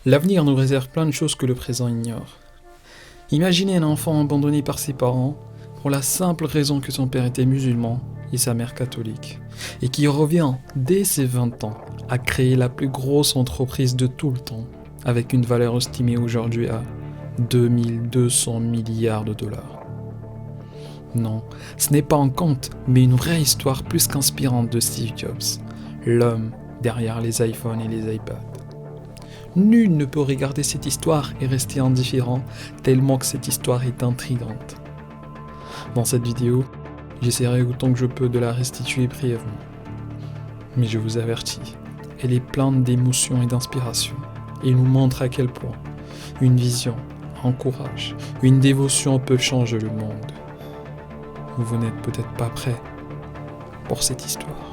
L'avenir nous réserve plein de choses que le présent ignore. Imaginez un enfant abandonné par ses parents pour la simple raison que son père était musulman et sa mère catholique, et qui revient, dès ses 20 ans, à créer la plus grosse entreprise de tout le temps, avec une valeur estimée aujourd'hui à 2200 milliards de dollars. Non, ce n'est pas un conte, mais une vraie histoire plus qu'inspirante de Steve Jobs, l'homme derrière les iPhones et les iPads. Nul ne peut regarder cette histoire et rester indifférent, tellement que cette histoire est intrigante. Dans cette vidéo, j'essaierai autant que je peux de la restituer brièvement. Mais je vous avertis, elle est pleine d'émotions et d'inspiration, et nous montre à quel point une vision, un courage, une dévotion peut changer le monde. Vous n'êtes peut-être pas prêts pour cette histoire.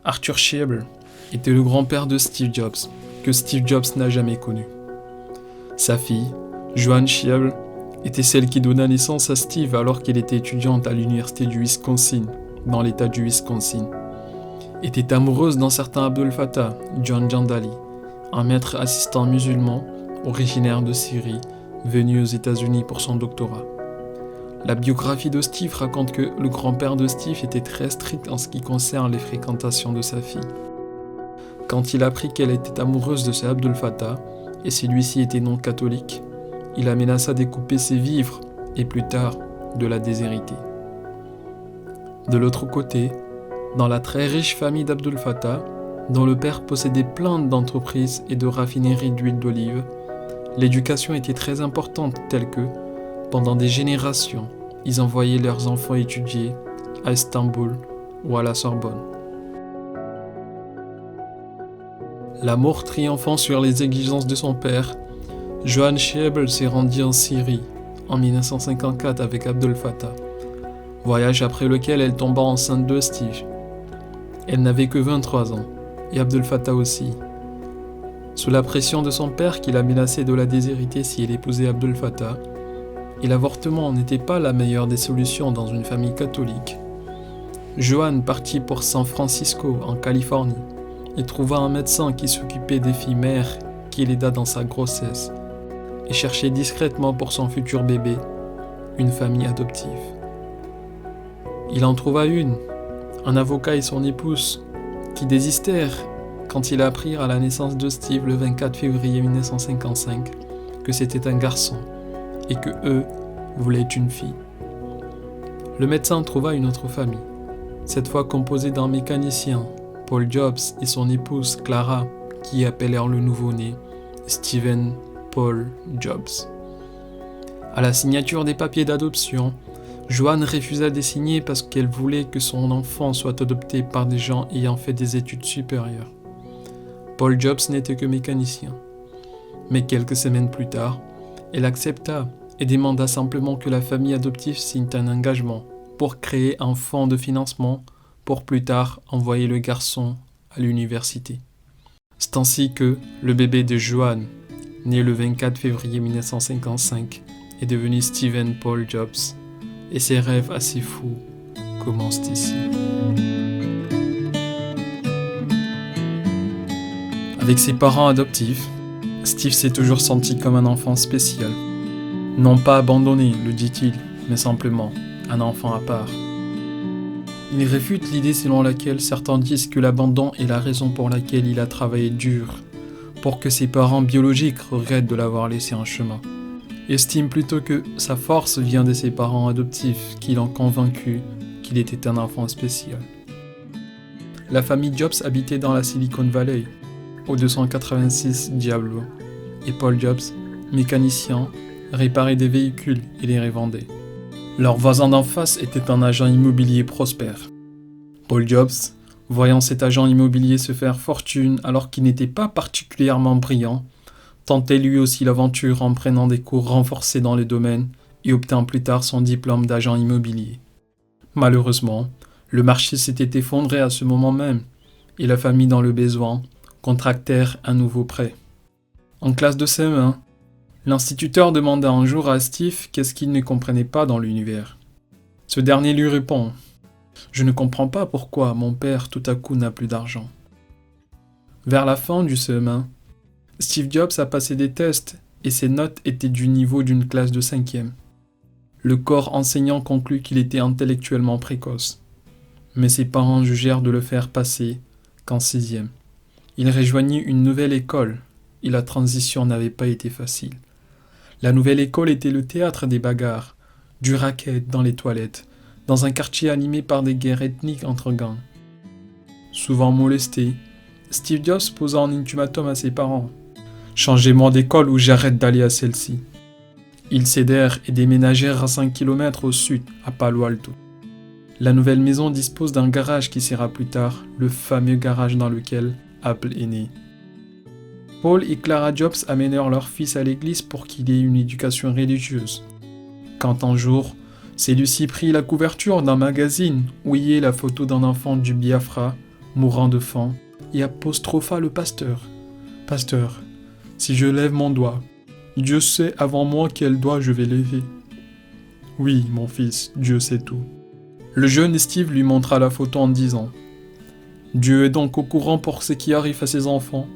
Arthur Schiebel était le grand-père de Steve Jobs, que Steve Jobs n'a jamais connu. Sa fille, Joan Schiebel, était celle qui donna naissance à Steve alors qu'elle était étudiante à l'université du Wisconsin, dans l'état du Wisconsin. Était amoureuse d'un certain Abdel Fattah, John Jandali, un maître assistant musulman originaire de Syrie, venu aux États-Unis pour son doctorat. La biographie de Steve raconte que le grand-père de Steve était très strict en ce qui concerne les fréquentations de sa fille. Quand il apprit qu'elle était amoureuse de ce Abdel Fattah, et celui-ci était non catholique, il la menaça de couper ses vivres et plus tard de la déshériter. De l'autre côté, dans la très riche famille d'Abdel Fattah, dont le père possédait plein d'entreprises et de raffineries d'huile d'olive, l'éducation était très importante telle que, pendant des générations, ils envoyaient leurs enfants étudier à Istanbul ou à la Sorbonne. L'amour triomphant sur les exigences de son père, Joan Schiebel s'est rendue en Syrie en 1954 avec Abdel Fattah, voyage après lequel elle tomba enceinte de Steve. Elle n'avait que 23 ans, et Abdel Fattah aussi. Sous la pression de son père qui la menaçait de la déshériter si elle épousait Abdel Fattah, et l'avortement n'était pas la meilleure des solutions dans une famille catholique, Joan partit pour San Francisco, en Californie, et trouva un médecin qui s'occupait des filles mères qui l'aida dans sa grossesse, et cherchait discrètement pour son futur bébé une famille adoptive. Il en trouva une, un avocat et son épouse, qui désistèrent quand ils apprirent à la naissance de Steve le 24 février 1955 que c'était un garçon et que eux voulaient une fille. Le médecin trouva une autre famille, cette fois composée d'un mécanicien, Paul Jobs, et son épouse Clara, qui appelèrent le nouveau-né Stephen Paul Jobs. À la signature des papiers d'adoption, Joan refusa de signer parce qu'elle voulait que son enfant soit adopté par des gens ayant fait des études supérieures. Paul Jobs n'était que mécanicien. Mais quelques semaines plus tard, elle accepta et demanda simplement que la famille adoptive signe un engagement pour créer un fonds de financement pour plus tard envoyer le garçon à l'université. C'est ainsi que le bébé de Joan, né le 24 février 1955, est devenu Stephen Paul Jobs, et ses rêves assez fous commencent ici. Avec ses parents adoptifs, Steve s'est toujours senti comme un enfant spécial. Non pas abandonné, le dit-il, mais simplement un enfant à part. Il réfute l'idée selon laquelle certains disent que l'abandon est la raison pour laquelle il a travaillé dur, pour que ses parents biologiques regrettent de l'avoir laissé en chemin. Il estime plutôt que sa force vient de ses parents adoptifs qui l'ont convaincu qu'il était un enfant spécial. La famille Jobs habitait dans la Silicon Valley, au 286 Diablo, et Paul Jobs, mécanicien, réparait des véhicules et les revendait. Leur voisin d'en face était un agent immobilier prospère. Paul Jobs, voyant cet agent immobilier se faire fortune alors qu'il n'était pas particulièrement brillant, tentait lui aussi l'aventure en prenant des cours renforcés dans le domaine et obtint plus tard son diplôme d'agent immobilier. Malheureusement, le marché s'était effondré à ce moment même et la famille dans le besoin contractèrent un nouveau prêt. En classe de CM1, L'instituteur demanda un jour à Steve qu'est-ce qu'il ne comprenait pas dans l'univers. Ce dernier lui répond « Je ne comprends pas pourquoi mon père tout à coup n'a plus d'argent. » Vers la fin du semaine, Steve Jobs a passé des tests et ses notes étaient du niveau d'une classe de 5e. Le corps enseignant conclut qu'il était intellectuellement précoce. Mais ses parents jugèrent de le faire passer qu'en 6e. Il rejoignit une nouvelle école et la transition n'avait pas été facile. La nouvelle école était le théâtre des bagarres, du racket dans les toilettes, dans un quartier animé par des guerres ethniques entre gangs. Souvent molesté, Steve Jobs posa un ultimatum à ses parents. « Changez-moi d'école ou j'arrête d'aller à celle-ci. » Ils cédèrent et déménagèrent à 5 km au sud, à Palo Alto. La nouvelle maison dispose d'un garage qui sera plus tard le fameux garage dans lequel Apple est né. Paul et Clara Jobs amenèrent leur fils à l'église pour qu'il ait une éducation religieuse. Quand un jour, celui-ci prit la couverture d'un magazine où y est la photo d'un enfant du Biafra, mourant de faim, et apostropha le pasteur. « Pasteur, si je lève mon doigt, Dieu sait avant moi quel doigt je vais lever. »« Oui, mon fils, Dieu sait tout. » Le jeune Steve lui montra la photo en disant « Dieu est donc au courant pour ce qui arrive à ses enfants. »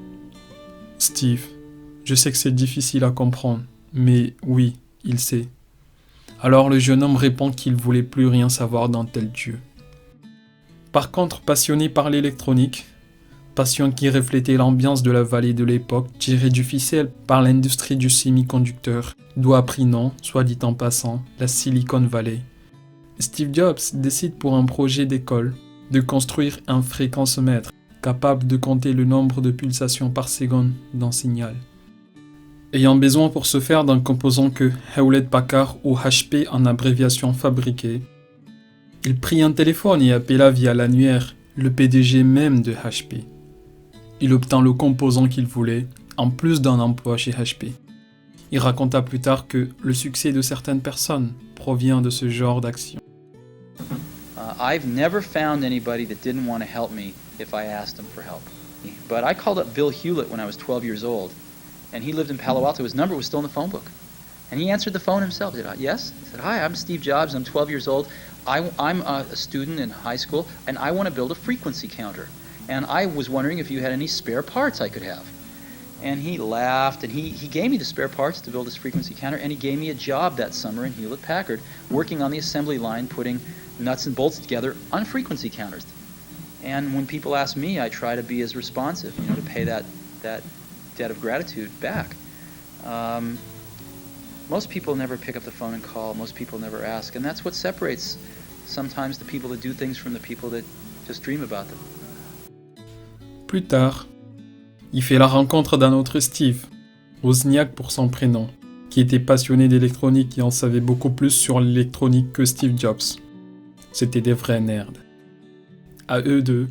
« Steve, je sais que c'est difficile à comprendre, mais oui, il sait. » Alors le jeune homme répond qu'il voulait plus rien savoir d'un tel Dieu. Par contre, passionné par l'électronique, passion qui reflétait l'ambiance de la vallée de l'époque tirée du ficelle par l'industrie du semi-conducteur, d'où a pris nom, soit dit en passant, la Silicon Valley, Steve Jobs décide pour un projet d'école de construire un fréquencemètre capable de compter le nombre de pulsations par seconde d'un signal. Ayant besoin pour ce faire d'un composant que Hewlett-Packard ou HP en abréviation fabriquait, il prit un téléphone et appela via l'annuaire le PDG même de HP. Il obtint le composant qu'il voulait, en plus d'un emploi chez HP. Il raconta plus tard que le succès de certaines personnes provient de ce genre d'action. I've never found anybody that didn't want to help me if I asked them for help. But I called up Bill Hewlett when I was 12 years old, and he lived in Palo Alto. His number was still in the phone book. And he answered the phone himself. He said, yes? He said, hi, I'm Steve Jobs. I'm 12 years old. I'm a student in high school, and I want to build a frequency counter. And I was wondering if you had any spare parts I could have. And he laughed, and he gave me the spare parts to build this frequency counter, and he gave me a job that summer in Hewlett-Packard, working on the assembly line, putting nuts and bolts together on frequency counters. And when people ask me, I try to be as responsive, to pay that debt of gratitude back. Most people never pick up the phone and call. Most people never ask. And that's what separates sometimes the people that do things from the people that just dream about them. Plus tard, il fait la rencontre d'un autre Steve, Wozniak pour son prénom, qui était passionné d'électronique et en savait beaucoup plus sur l'électronique que Steve Jobs. C'étaient des vrais nerds. À eux deux,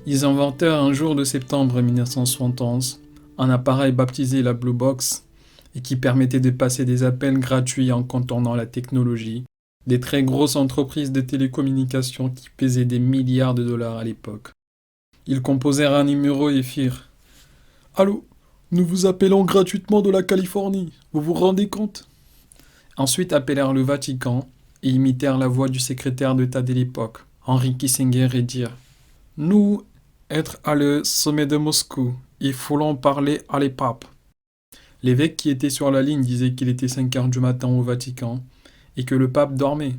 ils inventèrent un jour de septembre 1971 un appareil baptisé la Blue Box et qui permettait de passer des appels gratuits en contournant la technologie des très grosses entreprises de télécommunications qui pesaient des milliards de dollars à l'époque. Ils composèrent un numéro et firent « Allô, nous vous appelons gratuitement de la Californie, vous vous rendez compte ?» Ensuite appelèrent le Vatican et imitèrent la voix du secrétaire d'État de l'époque, Henry Kissinger, et dirent « Nous, être à le sommet de Moscou, et voulons parler à les papes. » L'évêque qui était sur la ligne disait qu'il était 5h du matin au Vatican et que le pape dormait.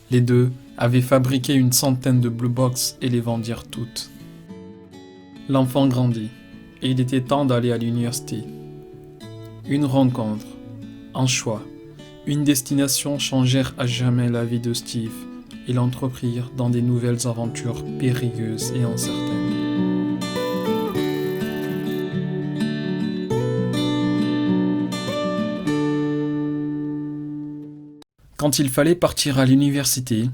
Les deux avaient fabriqué une centaine de Blue Box et les vendirent toutes. L'enfant grandit et il était temps d'aller à l'université. Une rencontre, un choix, une destination changèrent à jamais la vie de Steve et l'entreprirent dans des nouvelles aventures périlleuses et incertaines. Quand il fallait partir à l'université,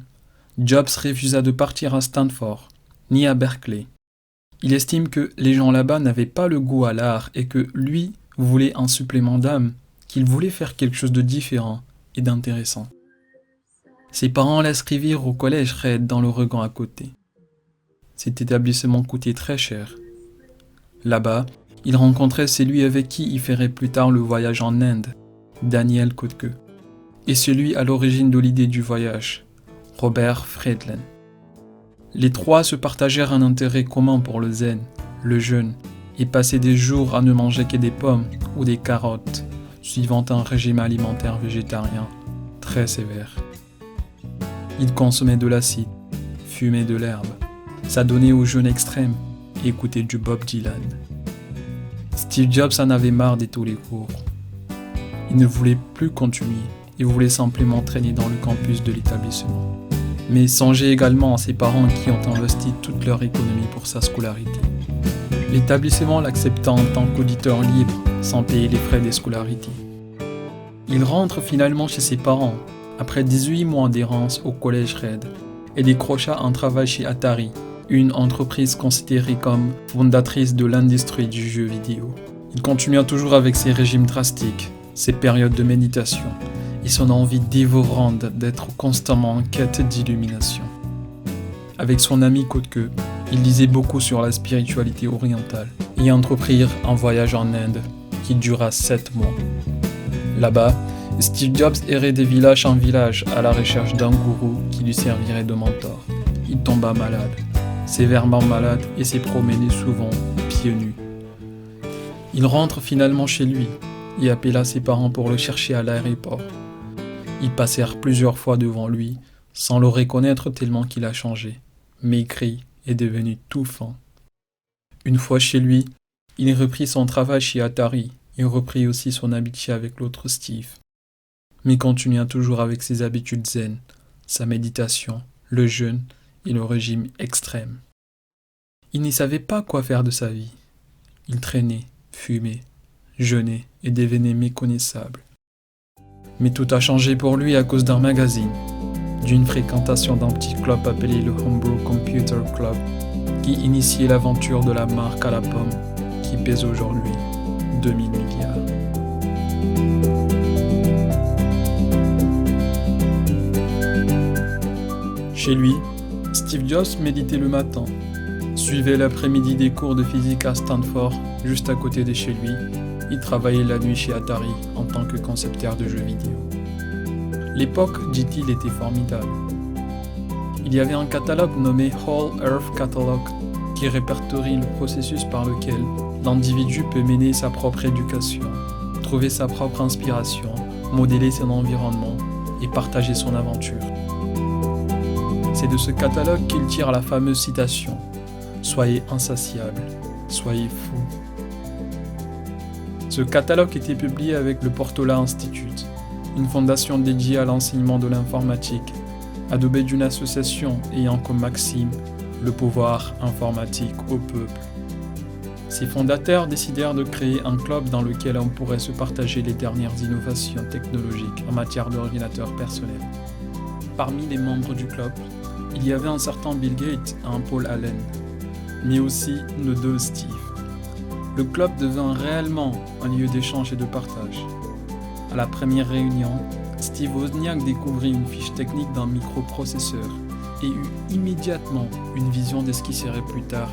Jobs refusa de partir à Stanford, ni à Berkeley. Il estime que les gens là-bas n'avaient pas le goût à l'art et que lui voulait un supplément d'âme, qu'il voulait faire quelque chose de différent et d'intéressant. Ses parents l'inscrivirent au collège Red dans l'Oregon à côté. Cet établissement coûtait très cher. Là-bas, il rencontrait celui avec qui il ferait plus tard le voyage en Inde, Daniel Kottke, et celui à l'origine de l'idée du voyage, Robert Friedland. Les trois se partagèrent un intérêt commun pour le zen, le jeûne, et passaient des jours à ne manger que des pommes ou des carottes, suivant un régime alimentaire végétarien très sévère. Ils consommaient de l'acide, fumaient de l'herbe, s'adonnaient au jeûne extrême et écoutaient du Bob Dylan. Steve Jobs en avait marre de tous les cours. Il ne voulait plus continuer, il voulait simplement traîner dans le campus de l'établissement. Mais il songeait également à ses parents qui ont investi toute leur économie pour sa scolarité. L'établissement l'acceptant en tant qu'auditeur libre, sans payer les frais de scolarité. Il rentre finalement chez ses parents, après 18 mois d'errance au collège Red, et décrocha un travail chez Atari, une entreprise considérée comme fondatrice de l'industrie du jeu vidéo. Il continua toujours avec ses régimes drastiques, ses périodes de méditation, et son envie dévorante d'être constamment en quête d'illumination. Avec son ami Kottke, il lisait beaucoup sur la spiritualité orientale et entreprirent un voyage en Inde qui dura 7 mois. Là-bas, Steve Jobs errait de village en village à la recherche d'un gourou qui lui servirait de mentor. Il tomba malade, sévèrement malade, et s'est promené souvent pieds nus. Il rentre finalement chez lui et appela ses parents pour le chercher à l'aéroport. Ils passèrent plusieurs fois devant lui, sans le reconnaître tellement qu'il a changé, maigri et devenu tout fin. Une fois chez lui, il reprit son travail chez Atari et reprit aussi son amitié avec l'autre Steve. Mais continua toujours avec ses habitudes zen, sa méditation, le jeûne et le régime extrême. Il ne savait pas quoi faire de sa vie. Il traînait, fumait, jeûnait et devenait méconnaissable. Mais tout a changé pour lui à cause d'un magazine, d'une fréquentation d'un petit club appelé le Homebrew Computer Club, qui initiait l'aventure de la marque à la pomme, qui pèse aujourd'hui 2000 milliards. Chez lui, Steve Jobs méditait le matin, suivait l'après-midi des cours de physique à Stanford, juste à côté de chez lui. Il travaillait la nuit chez Atari en tant que concepteur de jeux vidéo. L'époque, dit-il, était formidable. Il y avait un catalogue nommé Whole Earth Catalog qui répertorie le processus par lequel l'individu peut mener sa propre éducation, trouver sa propre inspiration, modeler son environnement et partager son aventure. C'est de ce catalogue qu'il tire la fameuse citation « Soyez insatiables, soyez fous ». Ce catalogue était publié avec le Portola Institute, une fondation dédiée à l'enseignement de l'informatique, adobée d'une association ayant comme maxime le pouvoir informatique au peuple. Ses fondateurs décidèrent de créer un club dans lequel on pourrait se partager les dernières innovations technologiques en matière d'ordinateurs personnels. Parmi les membres du club, il y avait un certain Bill Gates et un Paul Allen, mais aussi nos deux Steve. Le club devint réellement un lieu d'échange et de partage. À la première réunion, Steve Wozniak découvrit une fiche technique d'un micro-processeur et eut immédiatement une vision de ce qui serait plus tard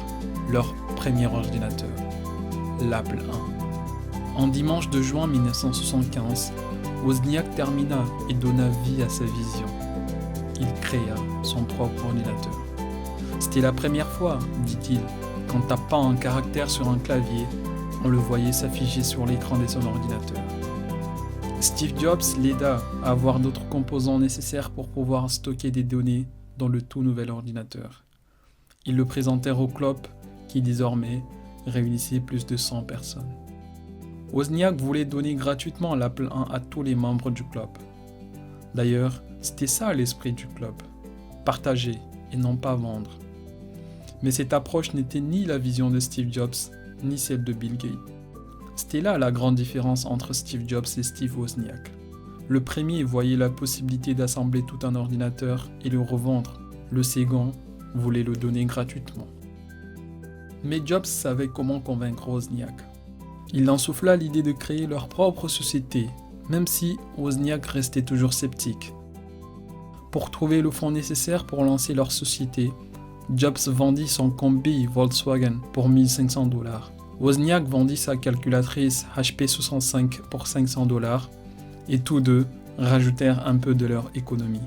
leur premier ordinateur, l'Apple I. En dimanche de juin 1975, Wozniak termina et donna vie à sa vision. Il créa son propre ordinateur. C'était la première fois, dit-il, qu'en tapant un caractère sur un clavier, on le voyait s'afficher sur l'écran de son ordinateur. Steve Jobs l'aida à avoir d'autres composants nécessaires pour pouvoir stocker des données dans le tout nouvel ordinateur. Ils le présentèrent au club qui désormais réunissait plus de 100 personnes. Wozniak voulait donner gratuitement l'Apple I à tous les membres du club. D'ailleurs, c'était ça l'esprit du club, partager et non pas vendre. Mais cette approche n'était ni la vision de Steve Jobs, ni celle de Bill Gates. C'était là la grande différence entre Steve Jobs et Steve Wozniak. Le premier voyait la possibilité d'assembler tout un ordinateur et le revendre. Le second voulait le donner gratuitement. Mais Jobs savait comment convaincre Wozniak. Il insouffla l'idée de créer leur propre société, même si Wozniak restait toujours sceptique. Pour trouver le fonds nécessaire pour lancer leur société, Jobs vendit son combi Volkswagen pour $1 500. Wozniak vendit sa calculatrice HP 65 pour $500 et tous deux rajoutèrent un peu de leur économie.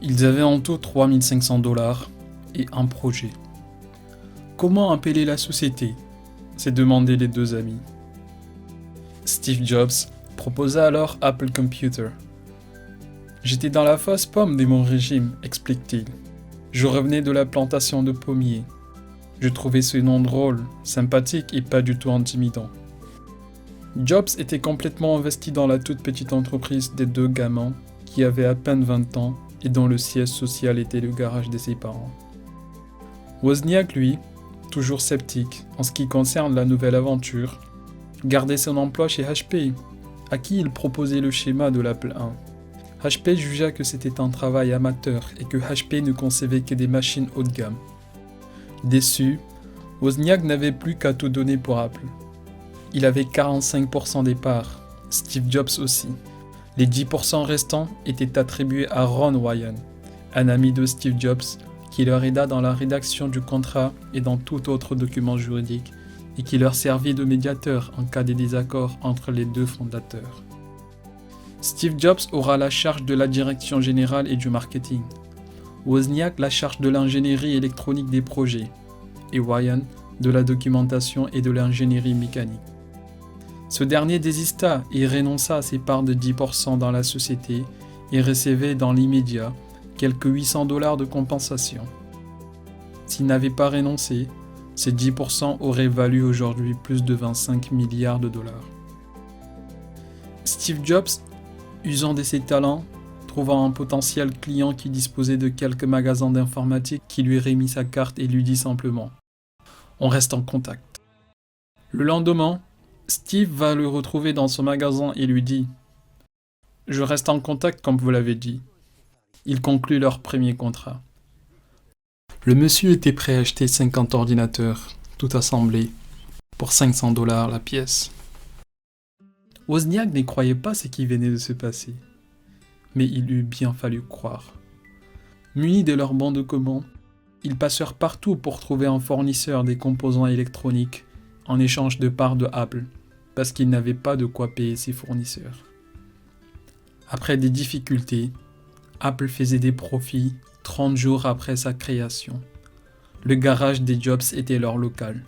Ils avaient en tout $3500 et un projet. Comment appeler la société ? s'est demandé les deux amis. Steve Jobs proposa alors Apple Computer. J'étais dans la phase pomme de mon régime, explique-t-il. Je revenais de la plantation de pommiers. Je trouvais ce nom drôle, sympathique et pas du tout intimidant. Jobs était complètement investi dans la toute petite entreprise des deux gamins qui avaient à peine 20 ans et dont le siège social était le garage de ses parents. Wozniak, lui, toujours sceptique en ce qui concerne la nouvelle aventure, gardait son emploi chez HP, à qui il proposait le schéma de l'Apple I. HP jugea que c'était un travail amateur et que HP ne concevait que des machines haut de gamme. Déçu, Wozniak n'avait plus qu'à tout donner pour Apple. Il avait 45% des parts, Steve Jobs aussi. Les 10% restants étaient attribués à Ron Wyan, un ami de Steve Jobs, qui leur aida dans la rédaction du contrat et dans tout autre document juridique, et qui leur servit de médiateur en cas de désaccord entre les deux fondateurs. Steve Jobs aura la charge de la direction générale et du marketing, Wozniak la charge de l'ingénierie électronique des projets, et Wyan de la documentation et de l'ingénierie mécanique. Ce dernier désista et renonça à ses parts de 10% dans la société et recevait dans l'immédiat quelques $800 de compensation. S'il n'avait pas renoncé, ces 10% auraient valu aujourd'hui plus de 25 milliards de dollars. Steve Jobs, usant de ses talents, trouvant un potentiel client qui disposait de quelques magasins d'informatique qui lui remit sa carte et lui dit simplement « On reste en contact ». Le lendemain, Steve va le retrouver dans son magasin et lui dit « Je reste en contact comme vous l'avez dit ». Ils concluent leur premier contrat. Le monsieur était prêt à acheter 50 ordinateurs, tout assemblés, pour $500 la pièce. Wozniak ne croyait pas ce qui venait de se passer, mais il eût bien fallu croire. Munis de leur bon de commande, ils passèrent partout pour trouver un fournisseur des composants électroniques en échange de parts de Apple, parce qu'ils n'avaient pas de quoi payer ses fournisseurs. Après des difficultés, Apple faisait des profits 30 jours après sa création. Le garage des Jobs était leur local.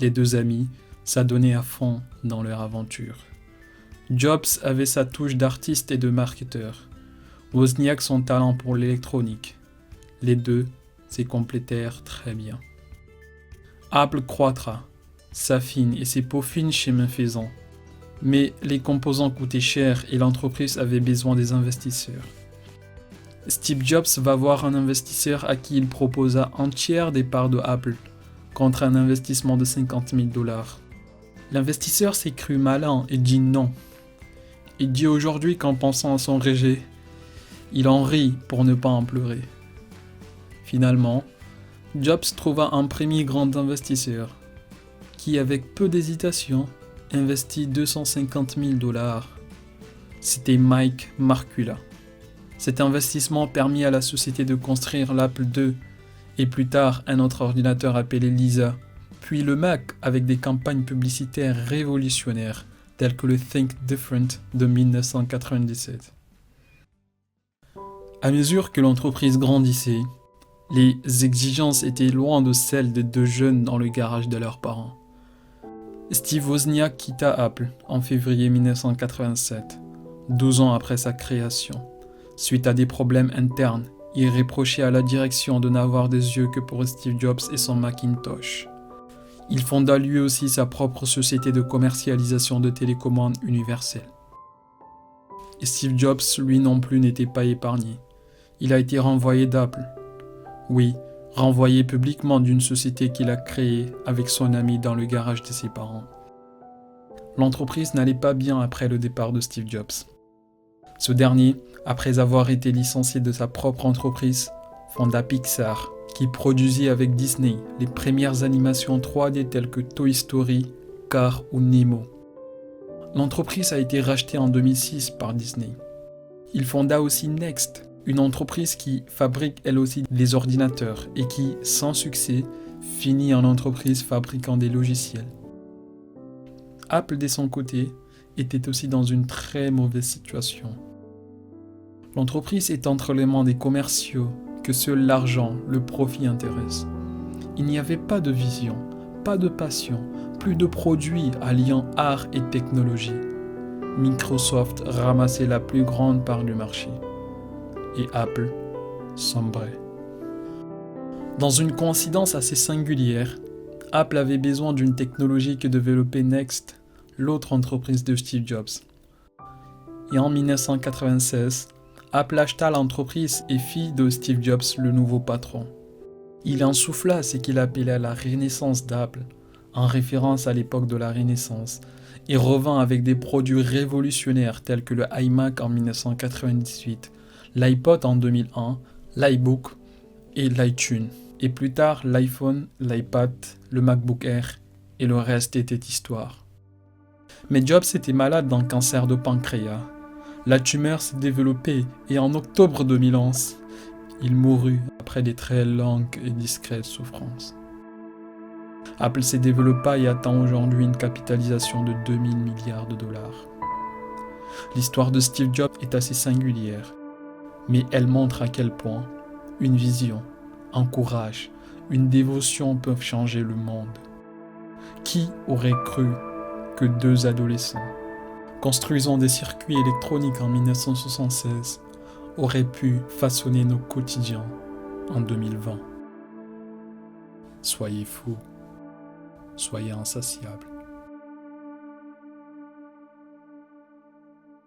Les deux amis s'adonnaient à fond dans leur aventure. Jobs avait sa touche d'artiste et de marketeur. Wozniak son talent pour l'électronique. Les deux se complétèrent très bien. Apple croîtra, s'affine et se peaufine chemin faisant. Mais les composants coûtaient cher et l'entreprise avait besoin des investisseurs. Steve Jobs va voir un investisseur à qui il proposa un tiers des parts de Apple, contre un investissement de $50 000. L'investisseur s'est cru malin et dit non. Il dit aujourd'hui qu'en pensant à son rejet, il en rit pour ne pas en pleurer. Finalement, Jobs trouva un premier grand investisseur, qui avec peu d'hésitation, investit $250 000. C'était Mike Markula. Cet investissement permit à la société de construire l'Apple II et plus tard un autre ordinateur appelé Lisa, puis le Mac avec des campagnes publicitaires révolutionnaires telles que le Think Different de 1997. À mesure que l'entreprise grandissait, les exigences étaient loin de celles des deux jeunes dans le garage de leurs parents. Steve Wozniak quitta Apple en février 1987, 12 ans après sa création. Suite à des problèmes internes, il reprochait à la direction de n'avoir des yeux que pour Steve Jobs et son Macintosh. Il fonda lui aussi sa propre société de commercialisation de télécommandes universelles. Et Steve Jobs, lui non plus, n'était pas épargné. Il a été renvoyé d'Apple. Oui, renvoyé publiquement d'une société qu'il a créée avec son ami dans le garage de ses parents. L'entreprise n'allait pas bien après le départ de Steve Jobs. Ce dernier, après avoir été licencié de sa propre entreprise, fonda Pixar, qui produisit avec Disney les premières animations 3D telles que Toy Story, Cars ou Nemo. L'entreprise a été rachetée en 2006 par Disney. Il fonda aussi Next, une entreprise qui fabrique elle aussi des ordinateurs et qui, sans succès, finit en entreprise fabriquant des logiciels. Apple, de son côté, était aussi dans une très mauvaise situation. L'entreprise est entre les mains des commerciaux que seul l'argent, le profit intéresse. Il n'y avait pas de vision, pas de passion, plus de produits alliant art et technologie. Microsoft ramassait la plus grande part du marché. Et Apple sombrait. Dans une coïncidence assez singulière, Apple avait besoin d'une technologie que développait Next, l'autre entreprise de Steve Jobs. Et en 1996, Apple acheta l'entreprise et fit de Steve Jobs le nouveau patron. Il insuffla ce qu'il appelait la renaissance d'Apple, en référence à l'époque de la Renaissance, et revint avec des produits révolutionnaires tels que le iMac en 1998, l'iPod en 2001, l'iBook et l'iTunes, et plus tard l'iPhone, l'iPad, le MacBook Air, et le reste était histoire. Mais Jobs était malade d'un cancer de pancréas. La tumeur s'est développée et en octobre 2011, il mourut après des très longues et discrètes souffrances. Apple s'est développé et atteint aujourd'hui une capitalisation de 2000 milliards de dollars. L'histoire de Steve Jobs est assez singulière, mais elle montre à quel point une vision, un courage, une dévotion peuvent changer le monde. Qui aurait cru que deux adolescents, construisant des circuits électroniques en 1976, auraient pu façonner nos quotidiens en 2020? Soyez fous, soyez insatiables.